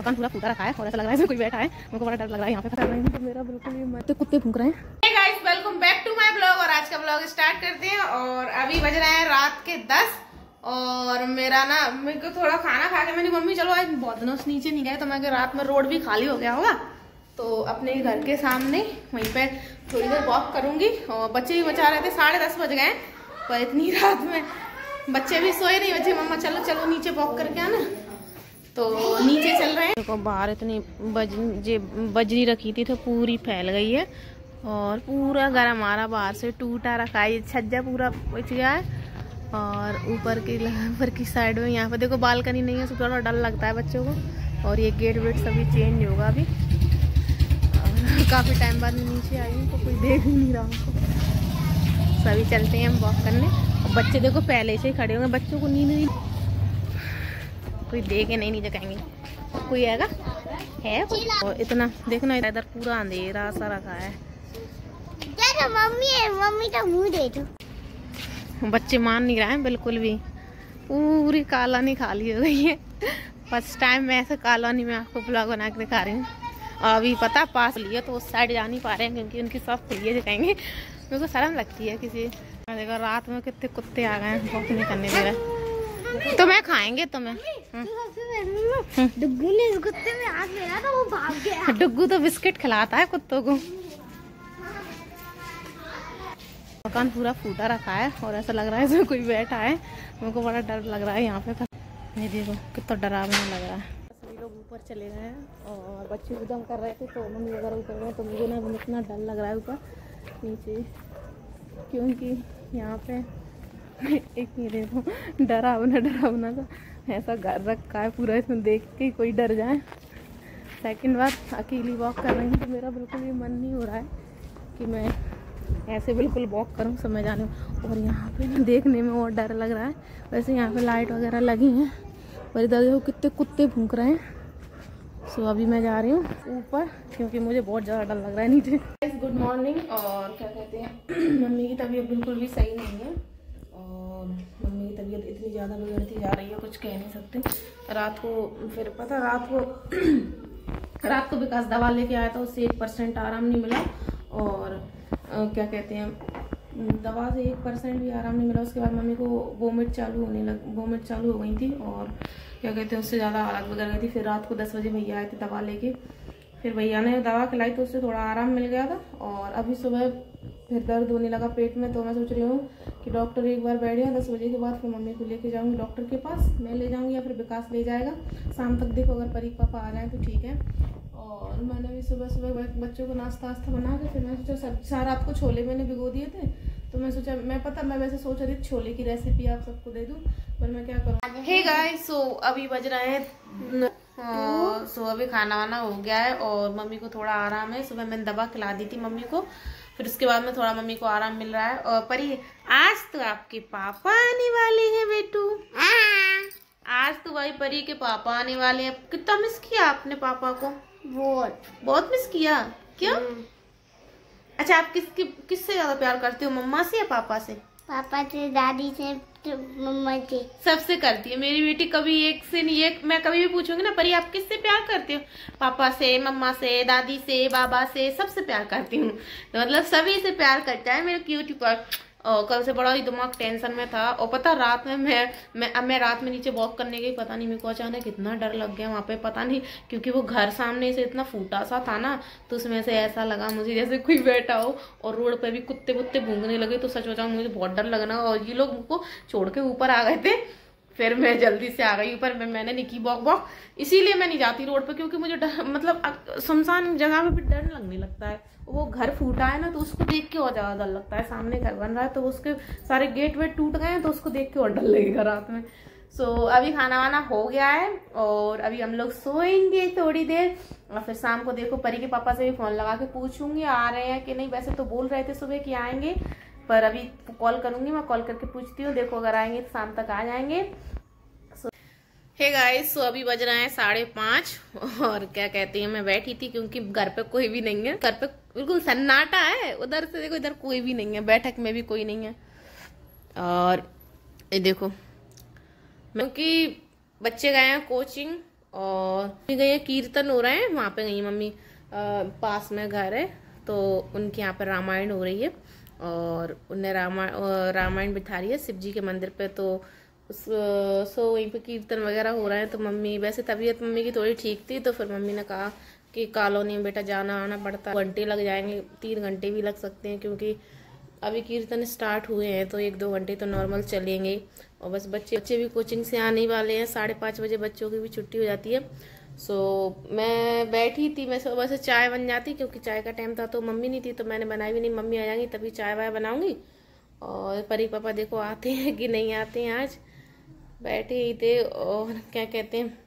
कान पूरा फूटा रखा है और ऐसा लग रहा है कोई बैठा है। मुझको बड़ा डर लग रहा है यहाँ पे खतरा नहीं, तो मेरा बिल्कुल ही मत कुत्ते भूख रहे हैं। Hey guys, welcome back to my blog. और आज का ब्लॉग स्टार्ट करते हैं। और अभी बज रहे हैं रात के 10 और मेरा ना मेरे को थोड़ा खाना खा के मेरी मम्मी चलो आज बहुत दिनों से नीचे नहीं गए, तो मैं रात में रोड भी खाली हो गया होगा, तो अपने घर के सामने वहीं पे थोड़ी देर वॉक करूंगी। और बच्चे भी बचा रहे थे, 10:30 बज गए, पर इतनी रात में बच्चे भी सोए नहीं। बच्चे मम्मा चलो चलो नीचे वॉक करके आना, तो नीचे चल रहे हैं। देखो बाहर इतनी बजरी रखी थी तो पूरी फैल गई है और पूरा घर हमारा बाहर से टूटा रखा है। छज्जा पूरा बच गया है और ऊपर की साइड में यहाँ पर देखो बालकनी नहीं है, तो थोड़ा डर लगता है बच्चों को। और ये गेट वेट सभी चेंज होगा अभी। काफ़ी टाइम बाद मैं नीचे आई हूँ तो कोई देख ही नहीं रहा हमको। सभी चलते हैं हम वॉक करने। और बच्चे देखो पहले से ही खड़े होंगे, बच्चों को नींद नहीं, कोई देखे नहीं नीचे कहेंगे कोई आएगा है। और इतना देखना इधर पूरा अंधेरा सा रखा है। मम्मी का मुंह दे दो। बच्चे मान नहीं रहे हैं बिल्कुल भी, पूरी कालानी खाली हो गई है। फर्स्ट टाइम मैं ऐसे कालानी में आपको ब्लॉग बना के दिखा रही हूँ। अभी पता पास लिए तो उस साइड जा नहीं पा रहे हैं क्योंकि उनकी सब खुली है दिखाएंगे। मेरे को शर्म लगती है किसी देखो रात में कितने कुत्ते आ गए हैं, वॉक नहीं करने दे रहे। तो मैं खाएंगे तुम्हें। डुग्गू ने इस कुत्ते में हाथ मेरा तो वो भाग गया। डुग्गू तो बिस्किट खिलाता है कुत्तों को। मकान पूरा फूटा रखा है और ऐसा लग रहा है इसमें कोई बैठा है। मुझको बड़ा डर लग रहा है यहाँ पे। ये देखो कितना डरावना लग रहा है। सभी लोग ऊपर चले गए हैं और बच्चे उद्यम कर रहे थे, तो मम्मी वगैरह ऊपर गए, तो मुझे ना इतना डर लग रहा है ऊपर नीचे, क्योंकि यहाँ पे एक ये देखो डरावना सा ऐसा घर रखा है पूरा, इसमें देख के कोई डर जाए। सेकंड बार अकेली वॉक कर रही हूँ तो मेरा बिल्कुल भी मन नहीं हो रहा है कि मैं ऐसे बिल्कुल वॉक करूँ समय जाने में। और यहाँ पे ना देखने में और डर लग रहा है। वैसे यहाँ पे लाइट वगैरह लगी हैं और इधर देखो कितने कुत्ते भूख रहे हैं। सो अभी मैं जा रही हूँ ऊपर क्योंकि मुझे बहुत ज़्यादा डर लग रहा है नीचे। Good morning. और क्या कहते हैं मम्मी की तबीयत बिल्कुल भी सही नहीं है और मम्मी की तबीयत इतनी ज़्यादा बिगड़ती जा रही है, कुछ कह नहीं सकते। रात को फिर पता रात को विकास दवा लेके आया था, उससे 1% आराम नहीं मिला। और क्या कहते हैं दवा से 1% भी आराम नहीं मिला। उसके बाद मम्मी को वोमिट चालू हो गई थी और क्या कहते हैं उससे ज़्यादा हालत बिगड़ गई थी। फिर रात को 10 बजे भैया आए थे दवा लेके, फिर भैया ने दवा खिलाई तो उससे थोड़ा आराम मिल गया था। और अभी सुबह फिर दर्द होने लगा पेट में, तो मैं सोच रही हूँ कि डॉक्टर एक बार बैठ गया 10 बजे के बाद, फिर मम्मी को लेके जाऊँगी डॉक्टर के पास। मैं ले जाऊँगी या फिर विकास ले जाएगा शाम तक, देखो अगर परी पापा आ जाए तो ठीक है। और मैंने भी सुबह बच्चों को नाश्ता बना के फिर मैं सोचा रात को छोले मैंने भिगो दिए थे, तो मैं सोचा मैं वैसे सोच रही थी छोले की रेसिपी आप सबको दे दूं, पर मैं क्या करूँ। हे गाइस, सो अभी बज रहे हैं सो अभी खाना वाना हो गया है और मम्मी को थोड़ा आराम है। सुबह मैंने दवा खिला दी थी मम्मी को, फिर उसके बाद में थोड़ा मम्मी को आराम मिल रहा है। और परी आज तो आपके पापा आने वाले हैं बेटू। आज तो भाई परी के पापा आने वाले हैं। कितना मिस किया आपने पापा को? बहुत मिस किया। क्यों? अच्छा, आप किससे ज्यादा प्यार करते हो, मम्मा से या पापा से? पापा से, दादी से, मम्मा से। सबसे करती है मेरी बेटी, कभी एक से नहीं। एक मैं कभी भी पूछूंगी ना परी आप किससे प्यार करते हो, पापा से, मम्मा से, दादी से, बाबा से, सबसे प्यार करती हूँ। तो मतलब सभी से प्यार करता है मेरा क्यूटी पर। और कल से बड़ा ही दिमाग टेंशन में था। और पता रात में मैं रात में नीचे वॉक करने गई, पता नहीं मेरे को अचानक कितना डर लग गया वहाँ पे, पता नहीं क्योंकि वो घर सामने से इतना फूटा सा था ना, तो उसमें से ऐसा लगा मुझे जैसे कोई बैठा हो। और रोड पे भी कुत्ते भूंगने लगे, तो सच बताऊं मुझे बहुत डर लगना। और ये लोग मुझको छोड़ के ऊपर आ गए थे, फिर मैं जल्दी से आ गई ऊपर। मैंने नहीं की वॉक, इसीलिए मैं नहीं जाती रोड पे, क्योंकि मुझे मतलब सुनसान जगह में भी डर लगने लगता है। वो घर फूटा है ना, तो उसको देख के और ज्यादा डर लगता है। सामने घर बन रहा है तो उसके सारे गेट वेट टूट गए हैं, तो उसको देख के और डर लगेगा रात में। सो अभी खाना वाना हो गया है और अभी हम लोग सोएंगे थोड़ी देर। और फिर शाम को देखो परी के पापा से भी फोन लगा के पूछूंगी आ रहे हैं कि नहीं। वैसे तो बोल रहे थे सुबह कि आएंगे, पर अभी कॉल करूंगी, मैं कॉल करके पूछती हूँ। देखो अगर आएंगे तो शाम तक आ जाएंगे। हे गाइस, सो अभी बज रहे हैं 5:30 और क्या कहती है मैं बैठी थी क्योंकि घर पे कोई भी नहीं है। घर पे बिल्कुल सन्नाटा है। उधर से देखो, इधर कोई भी नहीं है, बैठक में भी कोई नहीं है। और ये देखो क्योंकि बच्चे गए हैं कोचिंग और गई है, कीर्तन हो रहे हैं वहाँ पे गई मम्मी। पास में घर है तो उनके यहाँ पर रामायण हो रही है और उन्हें रामायण बिठा रही है शिव जी के मंदिर पे। तो सो वहीं पे कीर्तन वगैरह हो रहा है। तो मम्मी, वैसे तबीयत मम्मी की थोड़ी ठीक थी तो फिर मम्मी ने कहा कि कॉलोनी में बेटा जाना आना पड़ता है, घंटे लग जाएंगे, 3 घंटे भी लग सकते हैं क्योंकि अभी कीर्तन स्टार्ट हुए हैं तो 1-2 घंटे तो नॉर्मल चलेंगे। और बस बच्चे भी कोचिंग से आने ही वाले हैं, 5:30 बजे बच्चों की भी छुट्टी हो जाती है। सो मैं बैठी थी, मैं सुबह से चाय बन जाती क्योंकि चाय का टाइम था तो मम्मी नहीं थी तो मैंने बनाई भी नहीं। मम्मी आ जाएंगी तभी चाय वाय बनाऊंगी। और परी पापा देखो आते हैं कि नहीं आते हैं, आज बैठे ही थे। और क्या कहते हैं,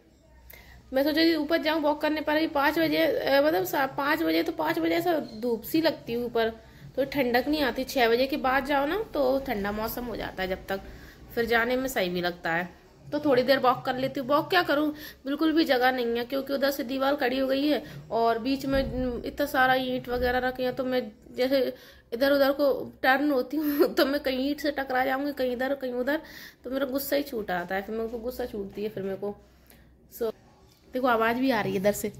मैं सोचा कि ऊपर जाऊं वॉक करने पर, 5 बजे मतलब 5 बजे तो 5 बजे ऐसा धूप सी लगती है ऊपर तो ठंडक नहीं आती। 6 बजे के बाद जाओ ना तो ठंडा मौसम हो जाता है, जब तक फिर जाने में सही भी लगता है। तो थोड़ी देर वॉक कर लेती हूँ। वॉक क्या करूँ, बिल्कुल भी जगह नहीं है क्योंकि उधर से दीवार खड़ी हो गई है और बीच में इतना सारा ईंट वगैरह रखे हैं। तो मैं जैसे इधर उधर को टर्न होती हूँ तो मैं कहीं ईंट से टकरा जाऊंगी, कहीं इधर कहीं उधर, तो मेरा गुस्सा ही छूट आता है। फिर मेरे को गुस्सा छूटती है फिर मेरे को। सो देखो आवाज भी आ रही है इधर से,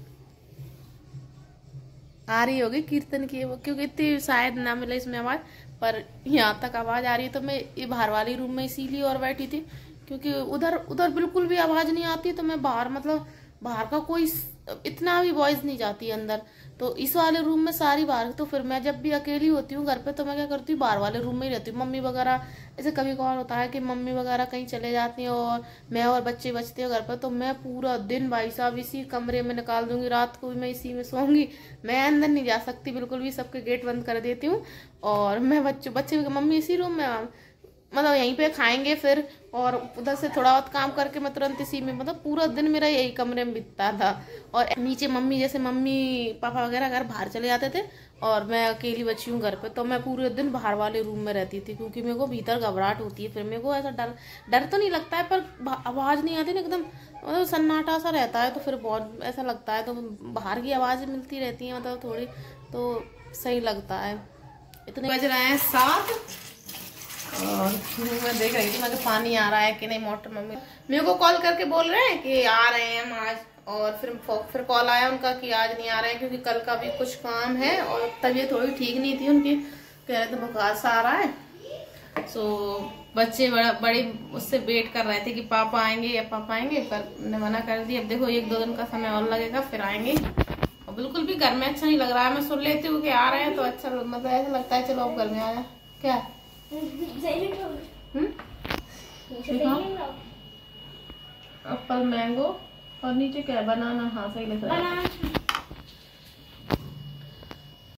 आ रही होगी कीर्तन की, क्योंकि इतनी शायद ना मिले इसमें आवाज, पर यहाँ तक आवाज आ रही है। तो मैं ये बाहर वाली रूम में इसीलिए और बैठी थी क्योंकि उधर उधर बिल्कुल भी आवाज नहीं आती। तो मैं बाहर, मतलब बाहर का कोई इतना भी वॉइस नहीं जाती अंदर। तो इस वाले रूम में सारी बाहर। तो फिर मैं जब भी अकेली होती हूँ घर पे तो मैं क्या करती हूँ, बाहर वाले रूम में ही रहती हूँ। मम्मी वगैरह, ऐसे कभी कभार होता है कि मम्मी वगैरह कहीं चले जाती हैं और मैं और बच्चे बचते हैं घर पर, तो मैं पूरा दिन भाई साहब इसी कमरे में निकाल दूंगी। रात को भी मैं इसी में सोऊंगी, मैं अंदर नहीं जा सकती बिल्कुल भी, सबके गेट बंद कर देती हूँ। और मैं बच्चे मम्मी इसी रूम में, मतलब यहीं पे खाएंगे फिर, और उधर से थोड़ा बहुत काम करके मैं तुरंत इसी में, मतलब पूरा दिन मेरा यही कमरे में बीतता था। और नीचे मम्मी, जैसे मम्मी पापा वगैरह अगर बाहर चले जाते थे और मैं अकेली बची हूँ घर पे, तो मैं पूरे दिन बाहर वाले रूम में रहती थी क्योंकि मेरे को भीतर घबराहट होती है। फिर मेरे को ऐसा डर तो नहीं लगता है पर आवाज़ नहीं आती ना, एकदम मतलब सन्नाटा सा रहता है तो फिर बहुत ऐसा लगता है। तो बाहर की आवाज़ें मिलती रहती हैं मतलब थोड़ी, तो सही लगता है। इतने बज रहे हैं 7 और मैं देख रही थी मैं पानी आ रहा है कि नहीं। मोटर मम्मी मेरे को कॉल करके बोल रहे हैं कि आ रहे हैं हम आज, और फिर कॉल आया उनका कि आज नहीं आ रहे हैं क्योंकि कल का भी कुछ काम है और तबीयत थोड़ी ठीक नहीं थी उनकी, कह रहे थे बुखार सा आ रहा है। सो बच्चे बड़ी उससे वेट कर रहे थे कि पापा आएंगे या पापा आएंगे, पर उन्होंने मना कर दिया। अब देखो 1-2 दिन का समय और लगेगा फिर आएंगे। और बिल्कुल भी घर में अच्छा नहीं लग रहा है। मैं सुन लेती हूँ कि आ रहे हैं तो अच्छा, मतलब ऐसा लगता है चलो अब घर में आया क्या। एप्पल मैंगो और नीचे क्या है, बनाना। हाँ सही लग रहा है।